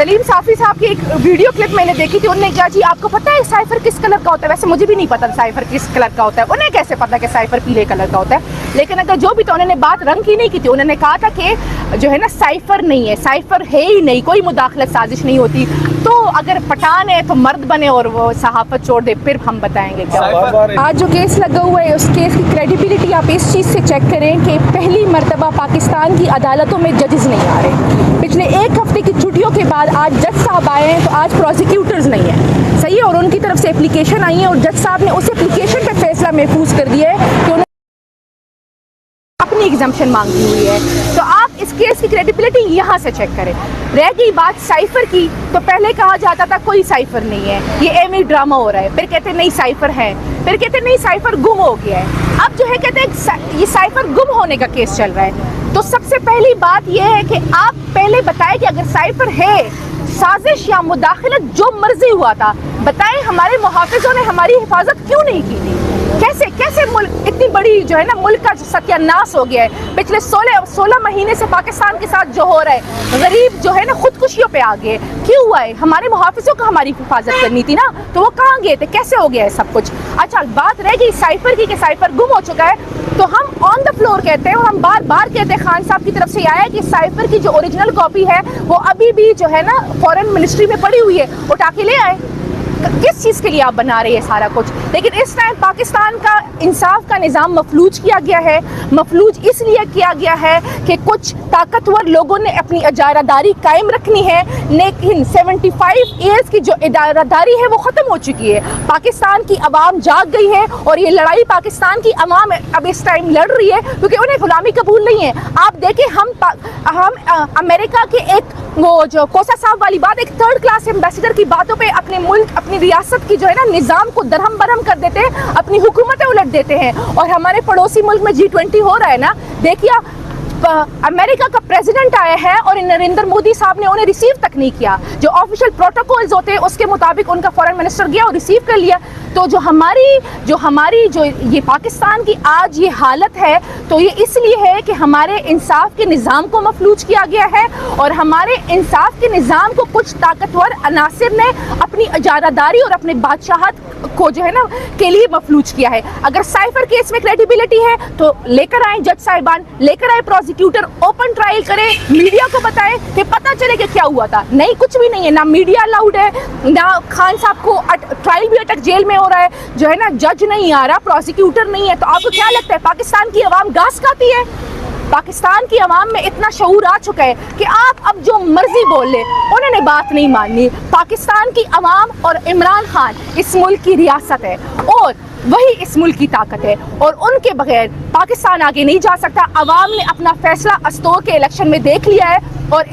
सलीम साफ़ी साहब की एक वीडियो क्लिप मैंने देखी थी, उन्होंने कहा जी आपको पता है साइफर किस कलर का होता है? वैसे मुझे भी नहीं पता साइफर किस कलर का होता है, उन्हें कैसे पता कि साइफर पीले कलर का होता है? लेकिन अगर जो भी, तो उन्होंने बात रंग की नहीं की थी, उन्होंने कहा था कि जो है ना साइफर नहीं है, साइफर है ही नहीं, कोई मुदाखलत साजिश नहीं होती। तो अगर पठान है तो मर्द बने और वो सहाफत छोड़ दे, फिर हम बताएंगे क्या। आज जो केस लगा हुआ है उस केस की क्रेडिबिलिटी आप इस चीज़ से चेक करें कि पहली मरतबा पाकिस्तान की अदालतों में जजेस नहीं आ रहे। पिछले एक हफ्ते की छुट्टियों के बाद आज जज साहब आए हैं, तो आज प्रोसिक्यूटर्स नहीं है, सही है, और उनकी तरफ से एप्लीकेशन आई है और जज साहब ने उस एप्लीकेशन पे फैसला महफूज कर दिया है कि उन्हें अपनी एग्जाम्पशन मांगी हुई है। तो आप इस केस की क्रेडिबिलिटी यहाँ से चेक करें। रह गई बात साइफर की, तो पहले कहा जाता था कोई साइफर नहीं है, ये एमी ड्रामा हो रहा है, फिर कहते नहीं साइफर है, फिर कहते नहीं साइफर गुम हो गया है, अब जो है कहते हैं ये साइफर गुम होने का केस चल रहा है। तो सबसे पहली बात यह है कि आप पहले बताएं कि अगर साइफर है, साजिश या मुदाखलत जो मर्जी हुआ था, बताएं हमारे मुहाफिजों ने हमारी हिफाजत क्यों नहीं की थी? कैसे मुल्क इतनी बड़ी जो है ना मुल्क का सत्यानाश हो गया है। पिछले 16 महीने से पाकिस्तान के साथ जो हो रहा है, गरीब जो है ना खुदकुशियों पे आ गए, क्यों हुआ है? हमारे मुहाफिजों को हमारी हिफाजत करनी थी ना, तो वो कहाँ गए थे? कैसे हो गया है सब कुछ? अच्छा, बात रह गई साइफर की कि साइफर गुम हो चुका है, तो हम ऑन द फ्लोर कहते हैं और हम बार बार कहते हैं, खान साहब की तरफ से आया है कि साइफर की जो ओरिजिनल कॉपी है वो अभी भी जो है ना फॉरेन मिनिस्ट्री में पड़ी हुई है, उठा के ले आए। किस चीज़ के लिए आप बना रहे हैं सारा कुछ? लेकिन इस टाइम पाकिस्तान का इंसाफ का निज़ाम मफलूज किया गया है। मफलूज इसलिए किया गया है कि कुछ ताकतवर लोगों ने अपनी इजारादारी कायम रखनी है, लेकिन 75 ईयर्स की जो इजारादारी है वो ख़त्म हो चुकी है। पाकिस्तान की आवाम जाग गई है और ये लड़ाई पाकिस्तान की आवाम अब इस टाइम लड़ रही है, क्योंकि उन्हें गुलामी कबूल नहीं है। आप देखें, हम अमेरिका के एक वो जो कोसा साहब वाली बात, एक थर्ड क्लास एम्बेसडर की बातों पे अपने मुल्क, अपनी रियासत की जो है ना निज़ाम को दरहम बरहम कर देते हैं, अपनी हुकूमतें उलट देते हैं। और हमारे पड़ोसी मुल्क में G20 हो रहा है ना, देखिए अमेरिका का प्रेसिडेंट आया है और नरेंद्र मोदी साहब ने उन्हें रिसीव तक नहीं किया। जो ऑफिशियल प्रोटोकॉल्स होते हैं उसके मुताबिक उनका फॉरेन मिनिस्टर गया और रिसीव कर लिया। तो जो हमारी जो ये पाकिस्तान की आज ये हालत है, तो ये इसलिए है कि हमारे इंसाफ के निज़ाम को मफलूज किया गया है और हमारे इंसाफ के निज़ाम को कुछ ताकतवर अनासिर ने अपनी इजारादारी और अपने बादशाहत को जो है ना के लिए मफलूज किया है। अगर साइफर केस में क्रेडिबिलिटी है तो लेकर आए जज साहिबान, लेकर आए प्रोसिक्यूटर, ओपन ट्रायल करें, मीडिया को बताएं कि पता चले कि क्या हुआ था। नहीं, कुछ भी नहीं है, ना मीडिया अलाउड है, ना खान साहब को ट्रायल भी अटक जेल में हो रहा है, जो है ना जज नहीं आ रहा, प्रोसिक्यूटर नहीं है। तो आपको क्या लगता है पाकिस्तान की आवाम घास खाती है? पाकिस्तान की आवाम में इतना शऊर आ चुका है कि आप अब जो मर्जी बोल ले, उन्होंने बात नहीं माननी। पाकिस्तान की आवाम और इमरान खान इस मुल्क की रियासत है और वही इस मुल्क की ताकत है, और उनके बगैर पाकिस्तान आगे नहीं जा सकता। आवाम ने अपना फैसला अस्तोर के इलेक्शन में देख लिया है और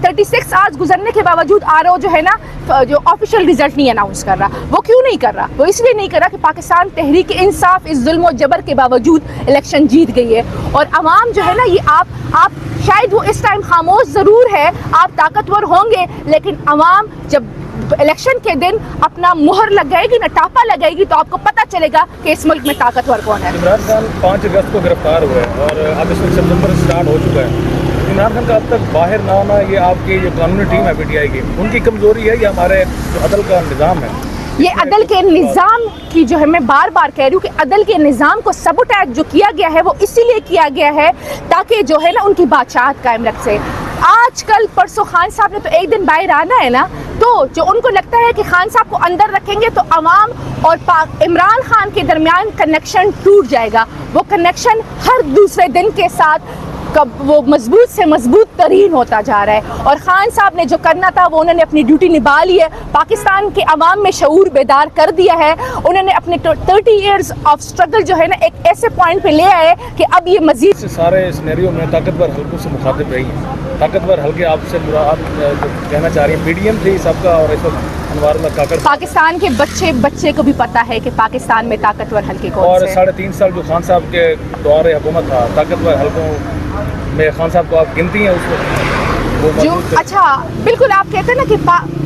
36 आज गुजरने के बावजूद आरओ जो है ना जो ऑफिशियल रिजल्ट नहीं अनाउंस कर रहा। वो क्यों नहीं कर रहा? वो इसलिए नहीं कर रहा कि पाकिस्तान तहरीक इंसाफ इस जुल्म और जबर के बावजूद इलेक्शन जीत गई है। और आवाम जो है ना, ये आप शायद वो इस टाइम खामोश ज़रूर है, आप ताकतवर होंगे, लेकिन आवाम जब इलेक्शन के दिन अपना मुहर लगाएगी ना, टापा लगाएगी, तो आपको पता चलेगा कि इस मुल्क में ताकतवर कौन है। इमरान खान 5 अगस्त को गिरफ्तार हुए और अब इस वक्त सितंबर स्टार्ट हो चुका है। इमरान खान का अब तक बाहर ना आना, ये आपकी जो कानूनी टीम है PTI की, उनकी कमजोरी है या हमारे जो अदल का निज़ाम है? ये अदल के निज़ाम की जो है, मैं बार बार कह रही हूँ कि अदल के निज़ाम को सबोटैज जो किया गया है वो इसीलिए किया गया है ताकि जो है ना उनकी बादशाहत कायम रख सके। आजकल परसों खान साहब ने तो एक दिन बाहर आना है ना, तो जो उनको लगता है कि खान साहब को अंदर रखेंगे तो अवाम और इमरान खान के दरमियान कनेक्शन टूट जाएगा। वो कनेक्शन हर दूसरे दिन के साथ कब वो मजबूत से मजबूत तरीन होता जा रहा है। और खान साहब ने जो करना था वो उन्होंने अपनी ड्यूटी निभा ली है, पाकिस्तान के अवाम में शऊर बेदार कर दिया है। उन्होंने अपने 30 इयर्स ऑफ स्ट्रगल जो है ना एक ऐसे पॉइंट पे ले आए कि अब ये मजीद सारे सिनेरियो में ताकतवर हल्कों से मुखातिब रही हैं। ताकतवर हल्के आपसे आप कहना चाह रही हैं PDM थे सबका, और इस वक्त अनवार काकड़। पाकिस्तान के बच्चे को भी पता है कि पाकिस्तान में ताकतवर हल्के कौन और से। 3.5 साल जो खान साहब के दौर हुकूमत था, ताकतवर हल्कों में खान साहब को आप गिनती हैं उस वक्त जो? अच्छा, बिल्कुल आप कहते हैं ना कि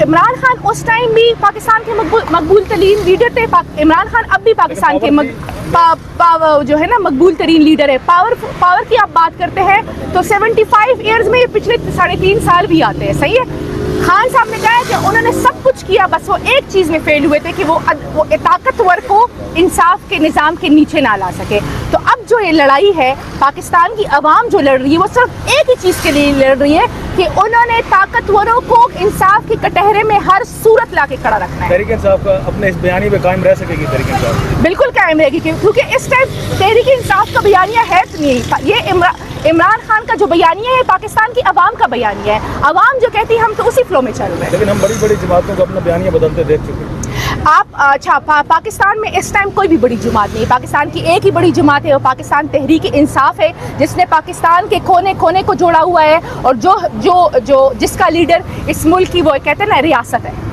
इमरान खान उस टाइम भी पाकिस्तान के मकबूल तरीन लीडर थे। इमरान खान अब भी पाकिस्तान के जो है ना मकबूल तरीन लीडर है। पावर की आप बात करते हैं तो 75 ईयर्स में पिछले 3.5 साल भी आते हैं, सही है। खान साहब ने कहा है कि उन्होंने सब कुछ किया, बस वो एक चीज़ में फेल हुए थे कि वो ताकतवर को इंसाफ के निज़ाम के नीचे ना ला सके। तो अब जो ये लड़ाई है पाकिस्तान की आवाम जो लड़ रही है वो सिर्फ एक ही चीज़ के लिए लड़ रही है कि उन्होंने ताकतवरों को इंसाफ के कटहरे में हर सूरत ला के खड़ा रखना है। तहरीक इंसाफ का अपने इस बयानी पे कायम रह सकेगी तहरीक इंसाफ? बिल्कुल कायम रहेगी, क्योंकि इस टाइम तहरीक इंसाफ का बयानिया है तो नहीं, ये इमरान खान का जो बयानिया है पाकिस्तान की आवाम का बयानिया है। आवाम जो कहती है हम तो उसी फ्लो में चल रहे हैं। लेकिन हम बड़ी बड़ी जमातों को अपना बयानिया बदलते देख चुके हैं। आप अच्छा पाकिस्तान में इस टाइम कोई भी बड़ी जमात नहीं, पाकिस्तान की एक ही बड़ी जमात है और पाकिस्तान तहरीक इंसाफ है, जिसने पाकिस्तान के कोने कोने को जोड़ा हुआ है और जो जो जो जिसका लीडर इस मुल्क की वो कहते हैं ना रियासत है।